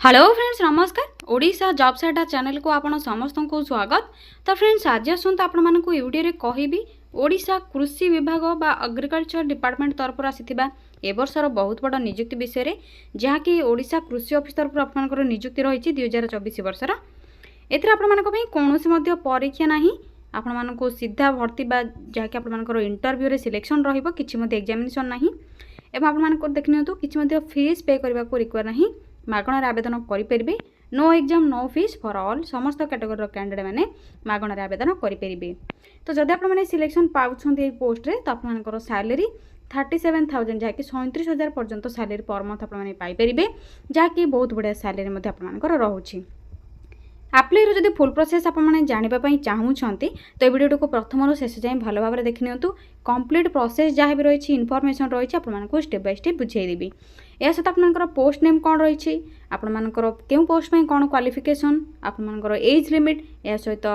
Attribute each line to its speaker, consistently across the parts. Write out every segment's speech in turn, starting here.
Speaker 1: Hello friends नमस्कार Odisha job सेटा channel को आपण समस्त को स्वागत। तो फ्रेंड्स आज आसत आपण मानक वीडियो रे कहबी ओडिशा कृषि विभाग बा एग्रीकल्चर डिपार्टमेंट तरफ आसीथिबा ए वर्षर बहुत बड़ नियुक्ति विषय रे जहाँकि ओडिशा कृषि ऑफिस तरफ आपनकर नियुक्ति रही 2024 वर्षर। एथरे आपण मानक पई कोनोसी मध्य परीक्षा नाही, आपण मानको सीधा भर्ती बा जहाँकि आपण मानकर इंटरव्यू रे सिलेक्शन रहिबो, किछि मध्य एग्जामिनेशन नाही एवं आपण मानकर देखनियंतु किछि मध्य फीस पे करबा को रिक्वायर नाही, मागणार आवेदन करें। No exam no fees for all समस्त कैटेगोरी कैंडिडेट मैंने मागणार आवेदन करें। तो जदि आप सिलेक्शन पाँच पोस्ट रे तो आप सैलरी 37,000 जहाँकि 37,000 पर्यंत सैलरी पर मंथ आपरे जहाँकि बहुत बढ़िया सैलरी आप रोचे। आप्लाईर जब फुल प्रोसेस आपने जानापी चाहूँगी तो ये वीडियो को प्रथम शेष जाए भल भाव देखि नियंतु। कंप्लीट प्रोसेस जहाँ भी रही इनफॉरमेशन रही आपको स्टेप बाय स्टेप बुझेदेवी। या सहित आपनकर पोस्ट नेम कौन रही, आपनकर क्यों पोस्ट में कौन क्वालिफिकेशन, आपनकर एज लिमिट, या सहित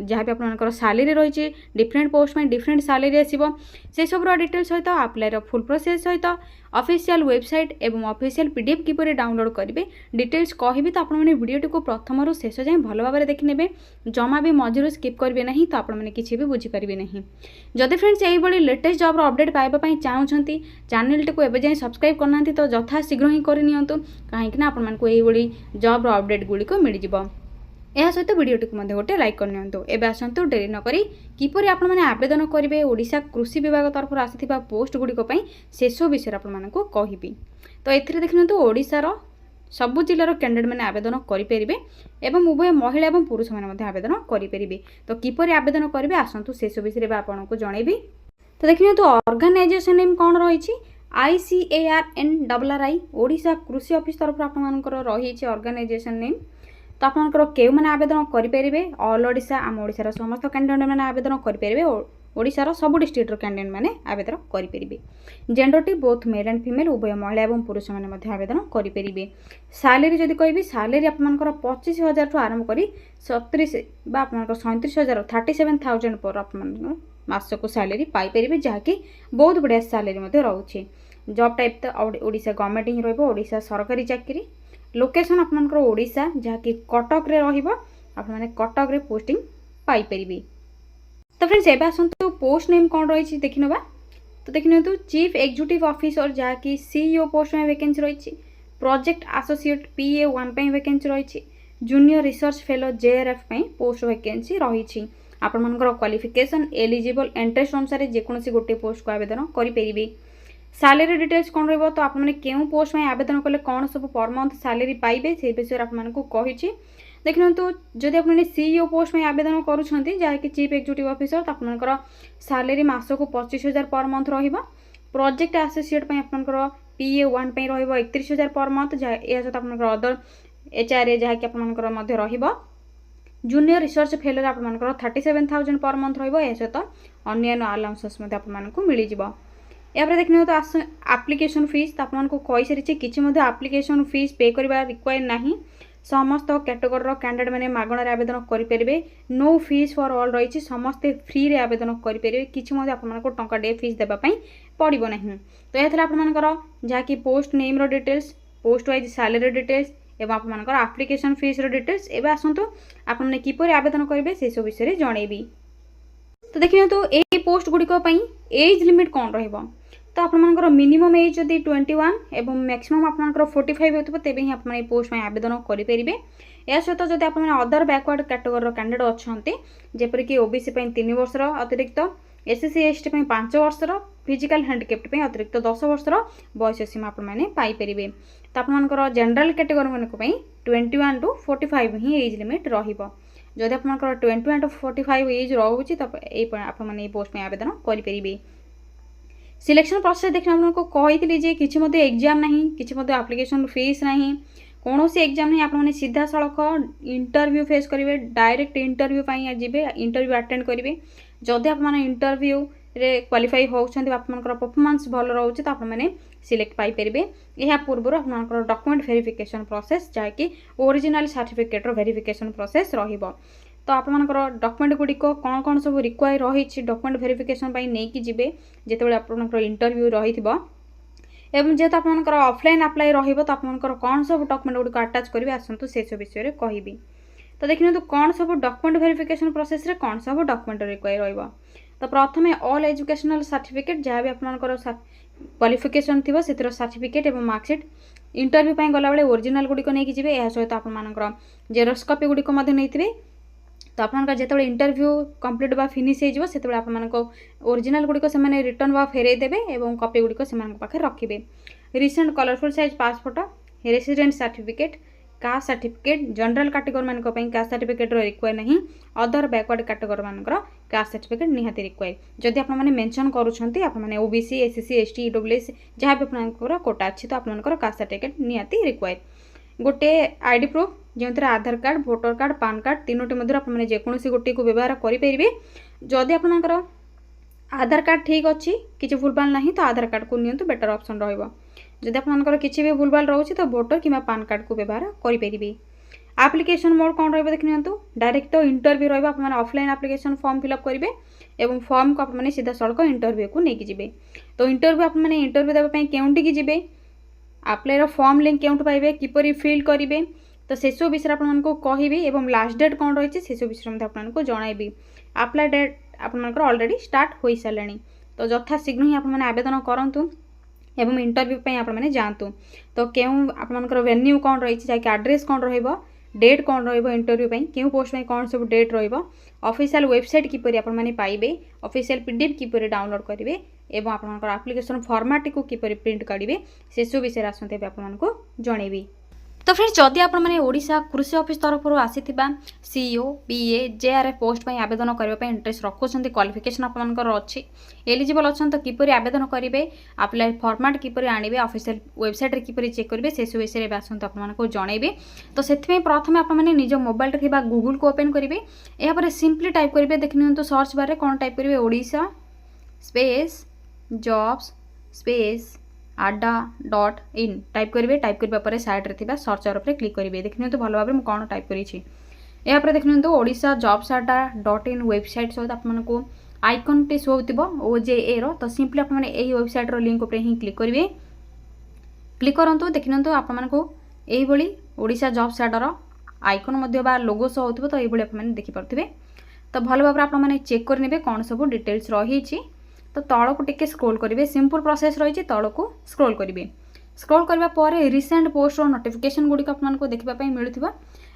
Speaker 1: जहाँ भी आपनकर सैलरी रही डिफरेंट पोस्ट में डिफरेंट सैलरी आसो से सब डिटेल सहित आप्लाईर फुल प्रोसेस सहित ऑफिशियल वेबसाइट एवं ऑफिशियल पीडीएफ किपर डाउनलोड करेंगे डिटेल्स कहबी। तो आपने वीडियो को प्रथम शेष जाए भल भाव देखने जमा भी मझिर स्किप करेंगे ना, तो आपने किसी भी बुझीपारे ना। जदि फ्रेंड्स यही लेटेस्ट जॉब अपडेट पाइबापी चाहूँगी चैनल टी को एवं जाए सब्सक्राइब करना तो यथा शीघ्र ही करनी कहीं आपको जॉब अपडेट गुड़िक मिल जाए। यह सहित वीडियो टी को गोटे लाइक करनी। एवं आसतु डेरी नक किपर आप आवेदन करेंगे ओडिशा कृषि विभाग तरफ आसाथिबा पोस्ट गुड़िक शेष विषय आपको कहबी। तो ये देखते ओडिशार सबु जिलार कैंडिडेट मैंने आवेदन करेंगे एवं उभय महिला और पुरुष मैंने आवेदन करेंगे। तो किपर आवेदन करेंगे आसतु शेष विषय आपको जनइबी। तो देखिए तो ऑर्गेनाइजेशन नेम कौन रही ICARNRRI ओडिशा कृषि ऑफिस तरफ आपंकर रही ऑर्गेनाइजेशन नेम। तो आपंकर क्यों मैंने आवेदन करेंगे ऑल ओडिशा आम ओडिशार समस्त कैंडिडेट मैंने आवेदन करेंगे, ओडिशार सब डिस्ट्रिक्टर कैंडिडेट मैंने आवेदन करेंगे। Gender T both male and female उभय महिला और पुरुष मैंने आवेदन करेंगे। सैलरी जदि कहि सैलरी आपंकर 25,000 ठू आरंभ कर 37 37,000 37,000 पर आप मास को सैलरी पाइपर जहाँकि बहुत बढ़िया सैलरी रोचे। जॉब टाइप तो ओडिशा गवर्नमेंट ही रोडिशा सरकारी चाकरी। लोकेशन आपनकर ओडिशा जहाँकि कटक रे रहिबो, आपने कटक रे पोस्टिंग पाइपर। तो फ्रेंड्स एबे आसंतु पोस्ट नेम कौन रही देखि नबा। तो देखि नियंतु चीफ एग्जीक्यूटिव ऑफिसर जहाँकि सीईओ पोस्ट में वैकेंसी रही, प्रोजेक्ट एसोसिएट PA1 पे वैकेंसी रही, जूनियर रिसर्च फेलो JRF पे पोस्ट वैकेंसी रही। आपनकर क्वालिफिकेशन एलिजिबल इंटरेस्ट अनुसार जेकोसी गोटे पोस्ट को आवेदन करेंगे। सैलरी डिटेल्स कौन रही, तो आपने क्यों पोस्ट में आवेदन कले कौन सब पर मंथ सैलरी पाइबे से विषय आपको कही। देखिए तो जदि आपने सीईओ पोस्ट में आवेदन करुँच जहाँकि चीफ एग्जीक्यूटिव ऑफिसर तो आपंकर सैलरी मास को 25,000 पर मंथ रहिबा। प्रोजेक्ट एसोसिएट आपंकर PA1 पे रहिबा 31,000 पर मंथ। या सहित आपंकर अदर HRA जहाँकि आपंकर रहिबा। जूनियर रिसर्च फेलो आपंकर 37,000 पर मंथ रहिबा। या सहित अन्य अलाउंसेस आपको मिल जाए। यापर देखने तो एप्लिकेशन फीस तो आपको कही सारी किसी एप्लिकेशन फीस पे करवा रिक्वायर नहीं, समस्त कैटेगोरी कैंडिडेट मैंने मागणार आवेदन करेंगे। नो फीस फॉर ऑल रही समस्ते फ्री रे आवेदन करेंगे, किसी आपको टंका डे फीस देवाई पड़ो ना। तो यह आपंकर जहाँकि पोस्ट नेम रो details, post wise salary details एवं आपंकर एप्लिकेशन फीस रो डिटेल्स। एवं आसतु आपने किपर आवेदन करेंगे से सब विषय जनइबी। तो देखिए तो ये पोस्ट गुड़िक एज लिमिट कौन रहिबो, तो आपंकर मिनिमम एज जदि 21 एवं मैक्सिमम आपंकर 45 होता तेज ही आप पोस्ट में आवेदन करेंगे। या सहित जब आप अदर बैकवर्ड कैटेगोरी कैंडिडेट अच्छा जेपरिक OBC 3 वर्षर अतिरिक्त, SC ST 5 वर्षर, फिजिकल हैंडिकैप्ड अतिरिक्त 10 वर्षर बयस सीमा आपरे। तो आपंकर जनरल कैटेगोरी मानी 21 टू 45 ही एज लिमिट रही। आपंकर 21 टू 45 एज रोचे तो आपने पोस्ट में आवेदन करेंगे। सिलेक्शन प्रोसेस देखने आपको कही किसी एग्जाम ना, किसी एप्लिकेशन फीस ना, कौन सी एग्जाम नहीं, आपने सीधा सड़क इंटरव्यू फेस करेंगे। डायरेक्ट इंटरव्यू जी इंटरव्यू अटेंड करेंगे। जदि आप इंटरव्यू रे क्वालिफाई होती आपंकर परफॉर्मेंस भल रोचे तो आपने सिलेक्ट पाइपर। यह पूर्व आपंकर डॉक्यूमेंट वेरिफिकेशन प्रोसेस जहाँकि ओरिजिनल सर्टिफिकेट वेरिफिकेशन प्रोसेस रहिबो। तो आपंकर डॉक्यूमेंट गुड़िक कौन कौन सब रिक्वायर रही डॉक्यूमेंट वेरिफिकेशन नहीं कि जिते आपंकर इंटरव्यू रही एवं जेहेतु आपंकर ऑफलाइन अप्लाई रहिबो तो आपंकर कौन सब डॉक्यूमेंट गुडी अटैच करेंगे आसतु से सब विषय में कहबी। तो देखिए कौन सब डॉक्यूमेंट वेरिफिकेशन प्रोसेस रे कौन सब डॉक्यूमेंट रिक्वायर रहिबो। तो प्रथमे ऑल एजुकेशनल सर्टिफिकेट जहाँ भी आपंकर क्वालिफिकेशन थी से सर्टिफिकेट और मार्कशीट इंटरव्यू पर गला बेले ओरिजिनल गुड़िक नहीं जी यह सहित आपर जेरक्स कॉपी गुड़िक नहीं। तो आपंकर जो इंटरव्यू कंप्लीट बा फिनिश हो आप ओरिजिनल गुड़िक से रिटर्न बा फेरई देवे और कॉपी गुड़िक से पाखे रखिए। Recent colourful size passport resident certificate caste certificate general category मान कास्ट सर्टिफिकेट रिक्वायर नहीं अदर बैकवर्ड कैटेगरी मानकर कास्ट सर्टिफिकेट निहाती रिक्वायर जदि आप मेंशन करुँच ओबीसी एससी एसटी ईडब्ल्यूएस जहाँ भी आपंकर कोटा अच्छी तो आपंकर कास्ट सर्टिफिकेट निहाती रिक्वायर। गोटे आईडी प्रूफ जो Aadhaar card voter card PAN card तीनोटी मध्य आपने जेकोसी गोटे को व्यवहार करेंगे। जदि आपंकर आधार कार्ड ठीक अच्छी किसी भूलभाल ना तो आधार कार्ड को नियंतु बेटर ऑप्शन रहिबो। जदि आपंकर किसी भी भूलभाल रोचे तो भोटर कि पान कार्ड को व्यवहार करेंगे। एप्लिकेशन मोड कौन रही देखिए डायरेक्ट इंटरव्यू रहा आप ऑफलाइन एप्लिकेशन फॉर्म फिलअप करेंगे और फॉर्म को आपने सीधा सड़क इंटरव्यू को लेकिन जी। तो इंटरव्यू आपने इंटरव्यू देवाई केउंटी जी आप्लायर फॉर्म लिंक केउंटू पाइबे किपरि फिल करेंगे तो से सब विषय आपको कहबी और लास्ट डेट कौन रही है सब विषय आपको जनइबी। अप्लाई डेट आपंकर ऑलरेडी स्टार्ट हो सारे तो यथाशीघ्र ही आपने आवेदन करूँ एवं इंटरव्यू पे आपने जातु। तो क्यों आपंकर वेन्यू कौन रही है जैक एड्रेस कौन रेट कौन इंटरव्यू पे क्यों पोस्ट में कौन सब डेट ऑफिशियल वेबसाइट किपरि आपने पाइबे ऑफिशियल पीडीएफ किपरि डाउनलोड करेंगे एवं आपंकर एप्लिकेशन फॉर्मेट को किपरि प्रिंट काढ़े से सब विषय आसते आपको जनइबी। तो फ्रेंड्स जदि आपने ओडिशा कृषि ऑफिस तरफ आसीथिबा सीईओ बीए जेआरएफ पोस्ट पर आवेदन करने इंटरेस्ट रखुंट क्वालिफिकेशन आपंकर अच्छी एलिजिबल अच्छा तो किपरि आवेदन करेंगे अप्लाई फॉर्मेट किपरि आनिबे ऑफिशियल वेबसाइट रे किपरि चेक करेंगे से सब विषय में आसतु आपको जनइबे। तो से प्रथम आपने निज मोबाइल रे गूगल को ओपन करेंगे यापर सिंपली टाइप करेंगे देखिए सर्च बार कौन टाइप करेंगे Odisha space jobs space ada.in type करेंगे। टाइप करने साइड्रे थी सर्चर पर क्लिक करेंगे देखिए तो भल भाव में कौन टाइप करी यापर देखिए ओडिशा जॉब्स ada.in वेबसाइट सहित आपको आइकन टे शो होती OJA रो। तो सिंपली आपने यही वेबसाइट रो लिंक पर ही क्लिक करेंगे। क्लिक करूँ देखिए आपको यही ओडिशा जॉब्स आडार आइकन लोगो शो होती तो ये आपने देखिपे। तो भल भाव आपने चेक करे कौन सब डिटेल्स रही। तो तल को टिके स्क्रोल करेंगे सिंपल प्रोसेस रही तल को स्क्रोल करेंगे। स्क्रोल करने पर रिसेंट पोस्ट नोटिफिकेशन गुड़िक आपको देखापी मिलूगा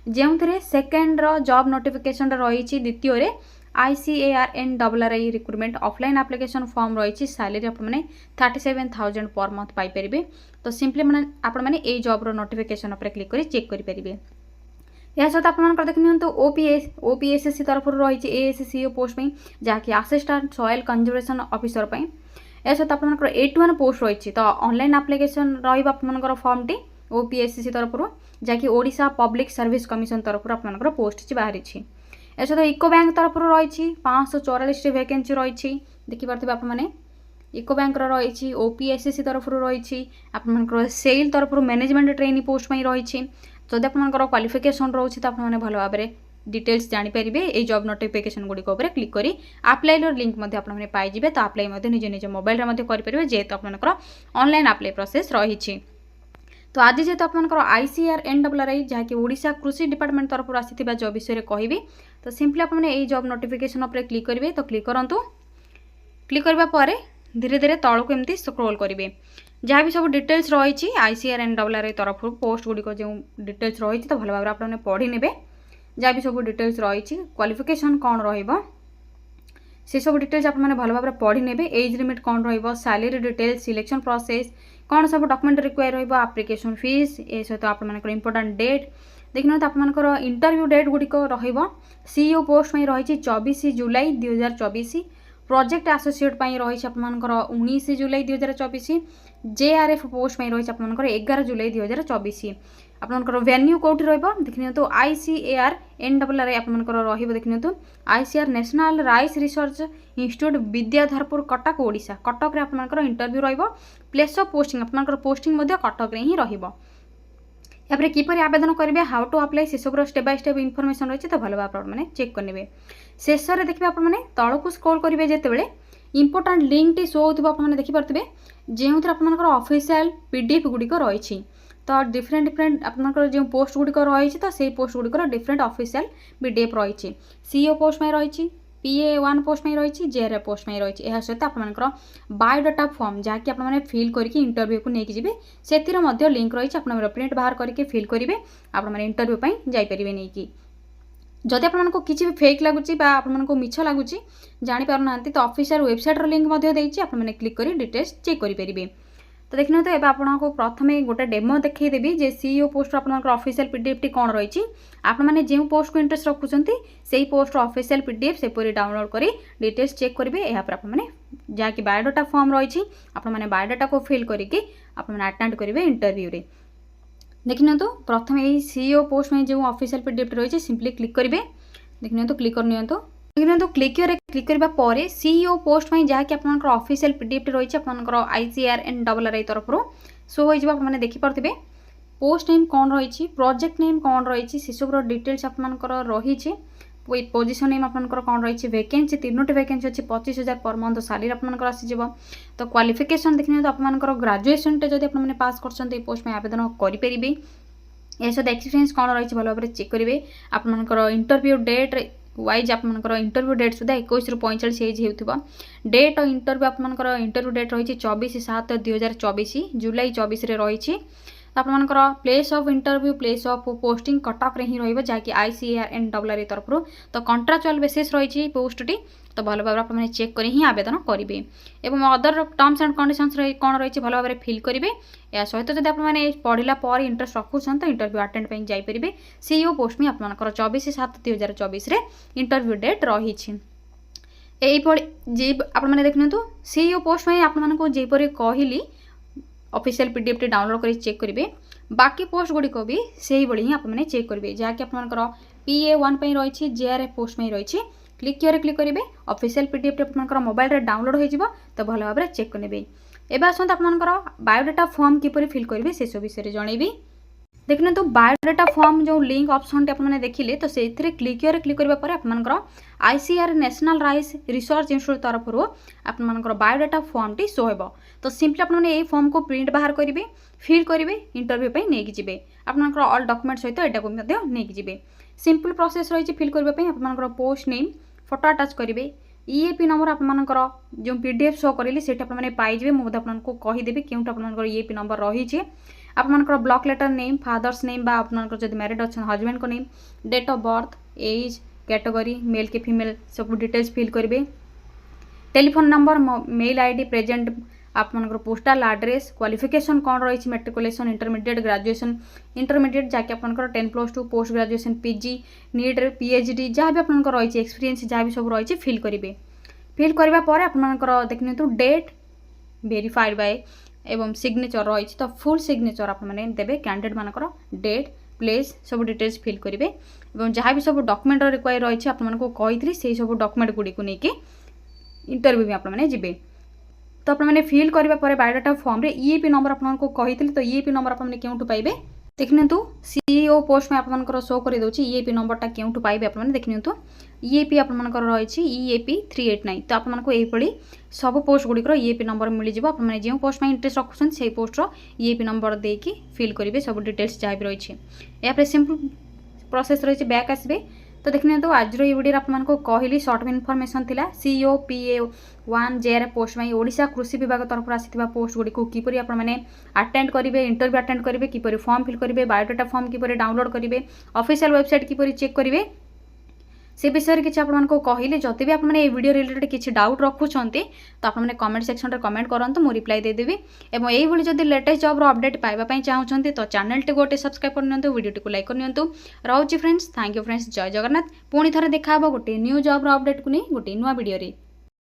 Speaker 1: जो थे सेकेंड जॉब नोटिफिकेशन रही द्वितीय ICARNRRI recruitment offline application form रही सैलरी आपने 37,000 पर मंथ पाइपर। तो सिंपली आपने यही जॉब नोटिफिकेशन पर क्लिक कर चेक करेंगे। यह सहित आप देखिए OPSSC तरफ रही ASCO पोस्ट में जहाँकि असिस्टेंट सॉइल कंजर्वेशन ऑफिसर पर यह सहित आप 81 पोस्ट रही। तो ऑनलाइन एप्लिकेशन रहा फॉर्म टी OPSSC तरफ जहाँकि ओडिशा पब्लिक सर्विस कमिशन तरफ आपंकर पोस्ट बाहरी। यह सहित इको बैंक तरफ रही 544 वैकेंसी रही देखिपे आपने इको बैंक रही OPSSC तरफ रही आपंकर सेल तरफ मैनेजमेंट ट्रेनिंग पोस्ट में रही। जदि आपंकर क्वालिफिकेशन रोचे तो आपने भल भाव में डिटेल्स जानीपर ये जॉब नोटिफिकेशन गुड़िक क्लिक कर अप्लाई लिंक आपने पाइबे। तो अप्लाई निज निज मोबाइल करेंगे जेहेतु आपंकर ऑनलाइन अप्लाई प्रोसेस रही। तो आज जेहेतु आपंकर ICARNRRI जहाँकि ओडिशा कृषि डिपार्टमेंट तरफ आसी जॉब विषय कहबी तो सिंपली आपने यही जॉब नोटिफिकेशन उपर क्लिक करेंगे। तो क्लिक करूँ क्लिक करने धीरे धीरे तल को एमती स्क्रोल करेंगे जहाँ भी सब डिटेल्स रही ICARNRRI तरफ पोस्ट गुड़िक जो डिटेल्स रही तो भल भाव आपने पढ़ी ने जहाँ भी सब डिटेल्स रही क्वालिफिकेशन कौन रे सब डिटेल्स आपने भल भाव पढ़ी ने एज लिमिट कौन रैलरी डिटेल्स सिलेक्शन प्रोसेस कौन सब डॉक्यूमेंट रिक्वायर एप्लिकेशन फीस ए सहित आपंकर इंपोर्टेंट डेट देखिए तो आपंकर इंटरव्यू डेट गुड़िक सीईओ पोस्ट में रही 24 जुलाई 2024 प्रोजेक्ट एसोसिएट रही आपंकर 19 जुलाई 2024 JRF पोस्ट में रही आपंकर 11 जुलाई 2024 आपंकर वेन्यू कौटी देखिए तो ICARNRRI आपंकर देखिए तो ICAR national rice research institute Vidyadharpur Cuttack Odisha Cuttack आपंकर इंटरव्यू प्लेस ऑफ पोस्टिंग आपंकर पोस्टिंग कटक ही रहा। यापर किपर आवेदन करेंगे हाउ टू अप्लाई से सब स्टेप बाय स्टेप इनफॉरमेशन रही तो भल भाव मैंने चेक करेंगे। शेष में देखिए आपने तल को स्क्रोल करेंगे जिते इंपोर्टाट लिंक टी शो होथिबो आपन देखिपारथिबे जेउथर आपनकर ऑफिशियल पीडीएफ गुडी को रहिछि तो डिफरेंट डिफरेंट आपनकर जो पोस्ट गुडी को रहिछि तो सेही पोस्ट गुडी को डिफरेंट ऑफिशियल पीडीएफ रहिछि सीईओ पोस्ट में रहिछि PA1 पोस्ट में रही जेआरए पोस्ट में रही यह सहित आपर बायोडाटा फॉर्म जहाँकि आपने फिल करके इंटरव्यू को लेकिन जी से लिंक रही है प्रिंट बाहर करके फिल करेंगे आपने इंटरव्यू पर जापरेंगे नहीं कि जदि आपको किसी भी फेक लगुच आपको मिछ लगुच जापर ना तो ऑफिशियल वेबसाइट लिंक आपने क्लिक कर डिटेल्स चेक करेंगे तो देखने तो एवं आपको प्रथम गोटे डेमो देखईदेवी जे सीईओ पोस्ट आपनकर ऑफिशियल पीडीएफ टी कौन रही आपने जो पोस्ट को इंटरेस्ट रखुंट से पोस्ट ऑफिशियल पीडीएफ सेपरी डाउनलोड कर डिटेल्स चेक करेंगे यापर आपने जहाँकि बायोडाटा फॉर्म रही आपने बायोडाटा को फिल करके आपने अटेंड करेंगे इंटरव्यू रे देखने तो प्रथम यही सीईओ पोस्ट में जो ऑफिशियल पीडीएफ रही सिंपली क्लिक करेंगे देखने तो क्लिक कर तो क्लिक करने पर सीईओ पोस्ट में जहाँकि आपनकर ऑफिशियल पीडीएफ रही आपनकर ICRNRRI तरफ शो होने देखिपे पोस्ट नेम कौन रही प्रोजेक्ट नेम कौन रही से सब डिटेल्स आपनकर रही पोजिशन नेम आपनकर कौन रही वैकेंसी 3टी वैकेंसी अच्छी 25,000 पर मंथ सैलरी आपनकर आसीज तो क्वालिफिकेशन देखने तो आपनकर ग्रेजुएशन टे जब आपने पास कर पोस्ट में आवेदन करेंगे यह सहित एक्सपीरियंस कौन रही भल भाव चेक करेंगे आपनकर इंटरव्यू डेट वाइज आपनकर इंटरव्यू डेट सुधा 21 ରୁ 45 एज होउथिबा डेट इंटरव्यू आपनकर इंटरव्यू डेट रही 24/7/2024 जुलाई 24 रे रही आपनकर place of interview place of posting कटअप रे ही रहिबो जाकि ICRNRRI तरफ तो कॉन्ट्रैक्चुअल बेसिस रही पोस्ट टी तो भल भाव आपने चेक कर ही आवेदन करेंगे एवं अदर टर्म्स एंड कंडीशंस कौन रही भल भाव फिल करेंगे या सहित जब आपने पढ़ला पर इंटरेस्ट रखुन तो इंटरव्यू अटेंड पर जापरेंगे सीईओ पोस्ट में आपनकर 24/7/2024 इंटरव्यू डेट रही जी आपने देखने तो सीईओ पोस्ट में आपको जेपरी कहली ऑफिशियल पीडीएफ टी डाउनलोड कर चेक करेंगे बाकी पोस्ट गुड़िक भी से ही ही आपने चेक करेंगे जहाँकि आपनकर PA1 रही जेआरए पोस्ट में रही क्लिक करेंगे ऑफिशियल पीडीएफ आपनकर मोबाइल रे डाउनलोड हो तो भल भाव चेक करेंगे एवं आसत आपनकर बायोडाटा फॉर्म किपरि फिल करेंगे से सब विषय जनइबी देखने तो बायोडाटा फॉर्म जो लिंक ऑप्शन आपने देखिले तो से क्लिक करने पर आपनकर ICR national rice research institute तरफ आपनकर बायोडाटा फॉर्म टी शो हो तो सिंपली आपने ये फॉर्म को प्रिंट बाहर करेंगे फिल करेंगे इंटरव्यू पे नहीं जी आपनकर ऑल डॉक्यूमेंट सहित यहाँ नहीं जी सिंपल प्रोसेस रही फिल करने आपनकर पोस्ट नेम फोटो अटाच करेंगे EAP नंबर आपनकर जो पीडीएफ शो करेली से आपने पाइबे मुझे आपको कहीदेवी क्योंट आपनकर EAP नंबर रही आपनकर block letter name father's name बा आपनकर जब मैरिड अच्छा हजबैंड को name date of birth age category male के फीमेल सब डिटेल्स फिल करेंगे telephone number mail ID present आपनकर पोस्टल एड्रेस क्वालिफिकेशन कौन रही मेट्रिकुलेशन इंटरमीडिएट ग्रेजुएशन इंटरमीडिएट जहाँकि आपनकर 10+2 post graduation PG NET PhD जहाँ भी आपनकर रही एक्सपीरियंस जहाँ भी सब रही फिल करेंगे फिल करने पर आपनकर देखने तो डेट वेरीफाइड बाय एवं सिग्नेचर रही तो फुल सिग्नेचर आपने देवे कैंडिडेट मानकर डेट प्लेस सब डिटेल्स फिल करेंगे और जहाँ भी सब डॉक्यूमेंट रिक्वायर रही आपको कही से सब डॉक्यूमेंट गुड़ी को लेकिन इंटरव्यू में आपने जी तो आपने फिल करने पर बायोडाटा फॉर्म रे EAP नंबर आपको कही तो EAP नंबर आपने क्यों पाइबे देखने तो सीईओ पोस्ट में आपनकर शो कर दूसरी EAP नंबरटा क्यों पाइबे आपने देखने तो EAP आपनकर रही EAP 389 तो आपको यही सब पोस्ट गुड़िक EAP नंबर मिल जाव आपने जो पोस्ट में इंटरेस्ट रखुन से पोस्टर EAP नंबर देकी फिल करेंगे सब डिटेल्स जहाँ भी रही यहाँ सिंपल प्रोसेस रही बैक आसबे तो देखने तो आज ये वीडियो आपको कहली सर्ट इनफॉरमेशन थिला सीईओ PA1 जेआरए पोस्ट में ओडिशा कृषि विभाग तरफ आसी पोस्ट गुड़ी किपरि आपने अटेंड करेंगे इंटरव्यू अटेंड करेंगे किपरि फॉर्म फिल करेंगे बायोडाटा फॉर्म किपरि डाउनलोड करेंगे ऑफिशियल वेबसाइट किपरि चेक करेंगे से विषय किसी आपको कहले जब भी आपने ये वीडियो रिलेटेड किसी डाउट रखुंट तो आपने कमेंट सेक्शन में कमेंट करूँ मुझे रिप्लाई देदेवी और यही जब लेटेस्ट जॉब अपडेट पाइबापी चाहते तो चैनल टी गोटे सब्सक्राइब करनी वीडियो को लाइक करनी रोचे फ्रेंड्स थैंक यू फ्रेंड्स जय जगन्नाथ पुणी थे देखा गोटे न्यू जॉब अपडेट को नहीं गोटे नुआ वीडियो रे।